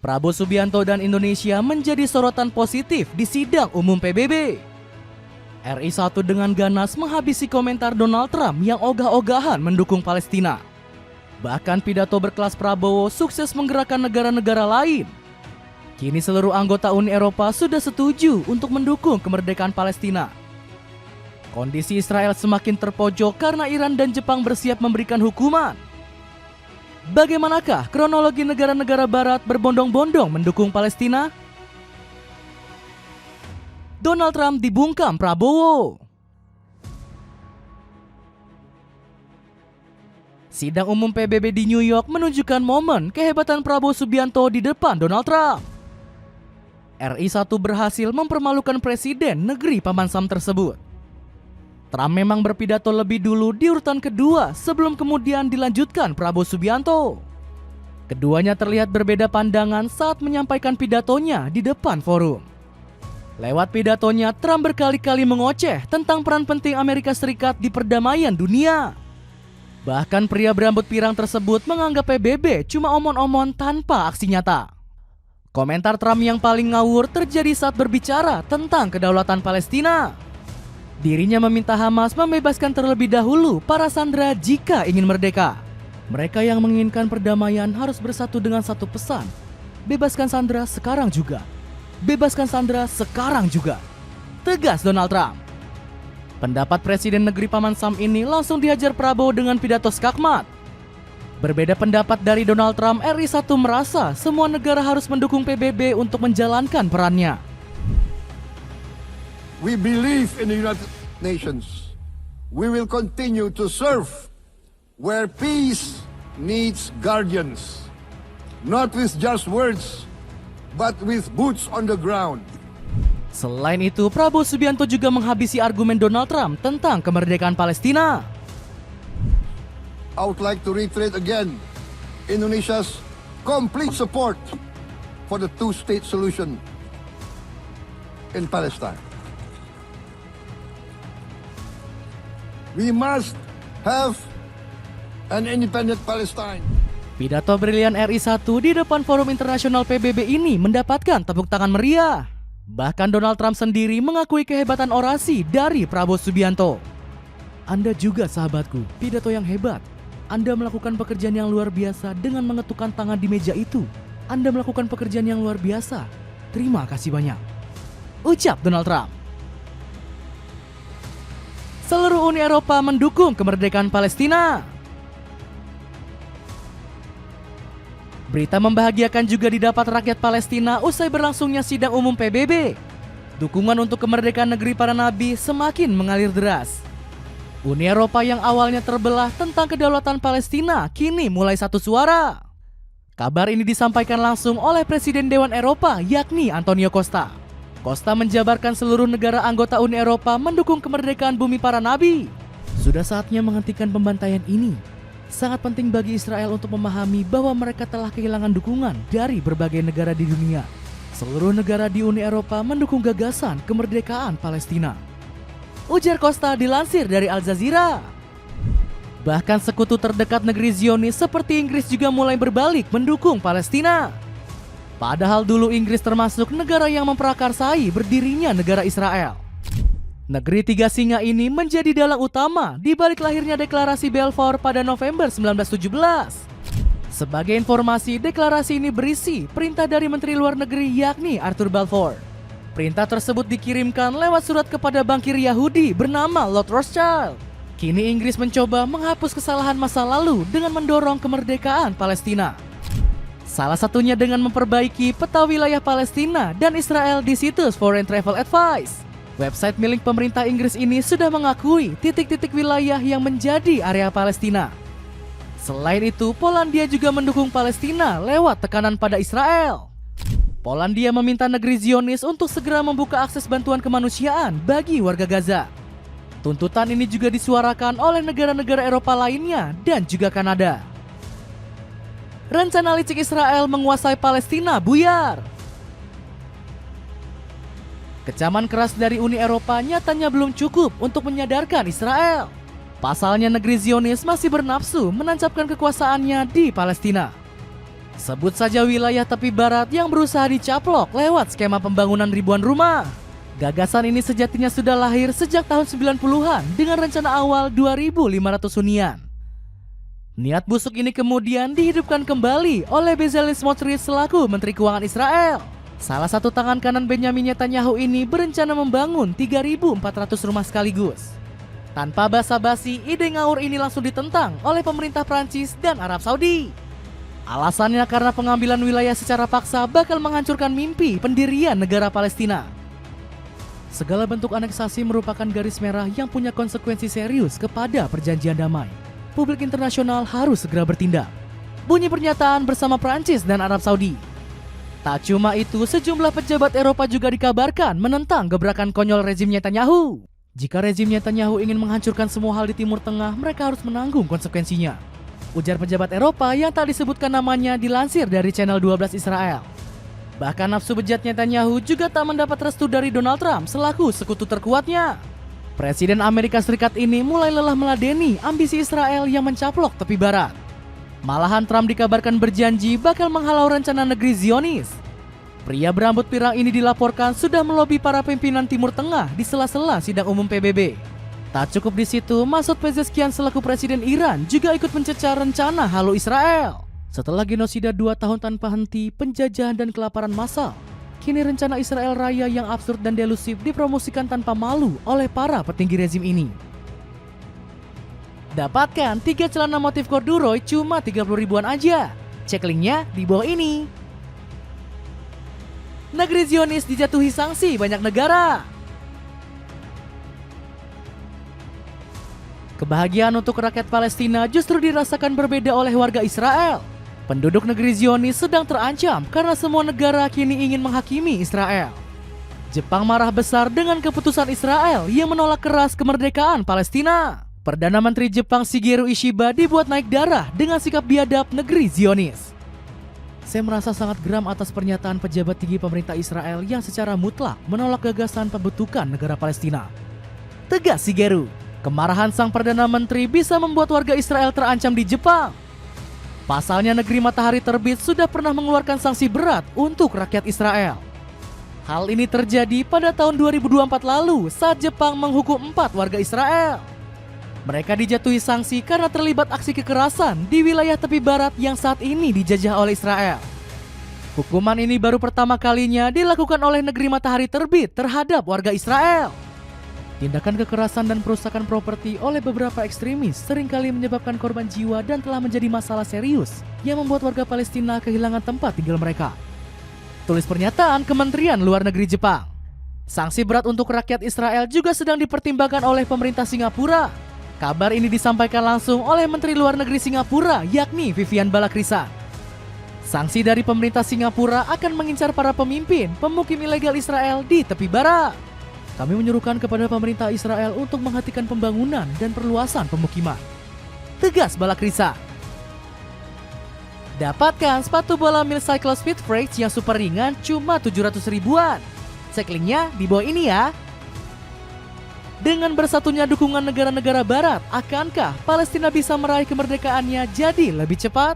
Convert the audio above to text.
Prabowo Subianto dan Indonesia menjadi sorotan positif di sidang umum PBB. RI 1 dengan ganas menghabisi komentar Donald Trump yang ogah-ogahan mendukung Palestina. Bahkan pidato berkelas Prabowo sukses menggerakkan negara-negara lain. Kini seluruh anggota Uni Eropa sudah setuju untuk mendukung kemerdekaan Palestina. Kondisi Israel semakin terpojok karena Iran dan Jepang bersiap memberikan hukuman. Bagaimanakah kronologi negara-negara barat berbondong-bondong mendukung Palestina? Donald Trump dibungkam Prabowo. Sidang umum PBB di New York menunjukkan momen kehebatan Prabowo Subianto di depan Donald Trump. RI 1 berhasil mempermalukan presiden negeri Paman Sam tersebut. Trump memang berpidato lebih dulu di urutan kedua sebelum kemudian dilanjutkan Prabowo Subianto. Keduanya terlihat berbeda pandangan saat menyampaikan pidatonya di depan forum. Lewat pidatonya, Trump berkali-kali mengoceh tentang peran penting Amerika Serikat di perdamaian dunia. Bahkan pria berambut pirang tersebut menganggap PBB cuma omon-omon tanpa aksi nyata. Komentar Trump yang paling ngawur terjadi saat berbicara tentang kedaulatan Palestina. Dirinya meminta Hamas membebaskan terlebih dahulu para sandera jika ingin merdeka. Mereka yang menginginkan perdamaian harus bersatu dengan satu pesan. Bebaskan sandera sekarang juga. Bebaskan sandera sekarang juga. Tegas Donald Trump. Pendapat Presiden negeri Paman Sam ini langsung dihajar Prabowo dengan pidato skakmat. Berbeda pendapat dari Donald Trump, RI 1 merasa semua negara harus mendukung PBB untuk menjalankan perannya. We believe in the United Nations. We will continue to serve where peace needs guardians, not with just words, but with boots on the ground. Selain itu, Prabowo Subianto juga menghabisi argumen Donald Trump tentang kemerdekaan Palestina. I would like to reiterate again Indonesia's complete support for the two-state solution in Palestine. We must have an independent Palestine. Pidato brilian RI 1 di depan forum internasional PBB ini mendapatkan tepuk tangan meriah. Bahkan Donald Trump sendiri mengakui kehebatan orasi dari Prabowo Subianto. Anda juga sahabatku, pidato yang hebat. Anda melakukan pekerjaan yang luar biasa dengan mengetukkan tangan di meja itu. Anda melakukan pekerjaan yang luar biasa. Terima kasih banyak. Ucap Donald Trump. Seluruh Uni Eropa mendukung kemerdekaan Palestina. Berita membahagiakan juga didapat rakyat Palestina usai berlangsungnya sidang umum PBB. Dukungan untuk kemerdekaan negeri para nabi semakin mengalir deras. Uni Eropa yang awalnya terbelah tentang kedaulatan Palestina kini mulai satu suara. Kabar ini disampaikan langsung oleh Presiden Dewan Eropa yakni Antonio Costa. Costa menjabarkan seluruh negara anggota Uni Eropa mendukung kemerdekaan bumi para nabi. Sudah saatnya menghentikan pembantaian ini. Sangat penting bagi Israel untuk memahami bahwa mereka telah kehilangan dukungan dari berbagai negara di dunia. Seluruh negara di Uni Eropa mendukung gagasan kemerdekaan Palestina. Ujar Costa dilansir dari Al Jazeera. Bahkan sekutu terdekat negeri Zionis seperti Inggris juga mulai berbalik mendukung Palestina. Padahal dulu Inggris termasuk negara yang memprakarsai berdirinya negara Israel. Negeri tiga singa ini menjadi dalang utama di balik lahirnya deklarasi Balfour pada November 1917. Sebagai informasi, deklarasi ini berisi perintah dari Menteri Luar Negeri yakni Arthur Balfour. Perintah tersebut dikirimkan lewat surat kepada bankir Yahudi bernama Lord Rothschild. Kini Inggris mencoba menghapus kesalahan masa lalu dengan mendorong kemerdekaan Palestina. Salah satunya dengan memperbaiki peta wilayah Palestina dan Israel di situs Foreign Travel Advice. Website milik pemerintah Inggris ini sudah mengakui titik-titik wilayah yang menjadi area Palestina. Selain itu, Polandia juga mendukung Palestina lewat tekanan pada Israel. Polandia meminta negeri Zionis untuk segera membuka akses bantuan kemanusiaan bagi warga Gaza. Tuntutan ini juga disuarakan oleh negara-negara Eropa lainnya dan juga Kanada. Rencana licik Israel menguasai Palestina buyar. Kecaman keras dari Uni Eropa nyatanya belum cukup untuk menyadarkan Israel. Pasalnya negeri Zionis masih bernafsu menancapkan kekuasaannya di Palestina. Sebut saja wilayah tepi barat yang berusaha dicaplok lewat skema pembangunan ribuan rumah. Gagasan ini sejatinya sudah lahir sejak tahun 90-an dengan rencana awal 2.500 hunian. Niat busuk ini kemudian dihidupkan kembali oleh Bezalel Smotrich selaku Menteri Keuangan Israel. Salah satu tangan kanan Benyamin Netanyahu ini berencana membangun 3.400 rumah sekaligus. Tanpa basa-basi, ide ngawur ini langsung ditentang oleh pemerintah Prancis dan Arab Saudi. Alasannya karena pengambilan wilayah secara paksa bakal menghancurkan mimpi pendirian negara Palestina. Segala bentuk aneksasi merupakan garis merah yang punya konsekuensi serius kepada perjanjian damai. Publik internasional harus segera bertindak. Bunyi pernyataan bersama Prancis dan Arab Saudi. Tak cuma itu, sejumlah pejabat Eropa juga dikabarkan menentang gebrakan konyol rezim Netanyahu. Jika rezim Netanyahu ingin menghancurkan semua hal di Timur Tengah, mereka harus menanggung konsekuensinya. Ujar pejabat Eropa yang tak disebutkan namanya dilansir dari Channel 12 Israel. Bahkan nafsu bejat Netanyahu juga tak mendapat restu dari Donald Trump selaku sekutu terkuatnya. Presiden Amerika Serikat ini mulai lelah meladeni ambisi Israel yang mencaplok tepi barat. Malahan Trump dikabarkan berjanji bakal menghalau rencana negeri Zionis. Pria berambut pirang ini dilaporkan sudah melobi para pimpinan Timur Tengah di sela-sela sidang umum PBB. Tak cukup di situ, Masoud Pezeshkian selaku Presiden Iran juga ikut mencecar rencana halu Israel. Setelah genosida 2 tahun tanpa henti, penjajahan dan kelaparan massal, kini rencana Israel Raya yang absurd dan delusif dipromosikan tanpa malu oleh para petinggi rezim ini. Dapatkan 3 celana motif corduroy cuma 30 ribuan aja. Cek linknya di bawah ini. Negeri Zionis dijatuhi sanksi banyak negara. Kebahagiaan untuk rakyat Palestina justru dirasakan berbeda oleh warga Israel. Penduduk negeri Zionis sedang terancam karena semua negara kini ingin menghakimi Israel. Jepang marah besar dengan keputusan Israel yang menolak keras kemerdekaan Palestina. Perdana Menteri Jepang Shigeru Ishiba dibuat naik darah dengan sikap biadab negeri Zionis. Saya merasa sangat geram atas pernyataan pejabat tinggi pemerintah Israel yang secara mutlak menolak gagasan pembentukan negara Palestina. Tegas Shigeru. Kemarahan sang Perdana Menteri bisa membuat warga Israel terancam di Jepang. Pasalnya negeri matahari terbit sudah pernah mengeluarkan sanksi berat untuk rakyat Israel. Hal ini terjadi pada tahun 2024 lalu saat Jepang menghukum 4 warga Israel. Mereka dijatuhi sanksi karena terlibat aksi kekerasan di wilayah tepi barat yang saat ini dijajah oleh Israel. Hukuman ini baru pertama kalinya dilakukan oleh negeri matahari terbit terhadap warga Israel. Tindakan kekerasan dan perusakan properti oleh beberapa ekstremis seringkali menyebabkan korban jiwa dan telah menjadi masalah serius yang membuat warga Palestina kehilangan tempat tinggal mereka. Tulis pernyataan Kementerian Luar Negeri Jepang. Sanksi berat untuk rakyat Israel juga sedang dipertimbangkan oleh pemerintah Singapura. Kabar ini disampaikan langsung oleh Menteri Luar Negeri Singapura yakni Vivian Balakrishnan. Sanksi dari pemerintah Singapura akan mengincar para pemimpin pemukim ilegal Israel di tepi barat. Kami menyuruhkan kepada pemerintah Israel untuk menghentikan pembangunan dan perluasan pemukiman. Tegas Balakrishnan. Dapatkan sepatu bola Mil Cyclo Speed Freaks yang super ringan cuma 700 ribuan. Cek linknya di bawah ini ya. Dengan bersatunya dukungan negara-negara barat, akankah Palestina bisa meraih kemerdekaannya jadi lebih cepat?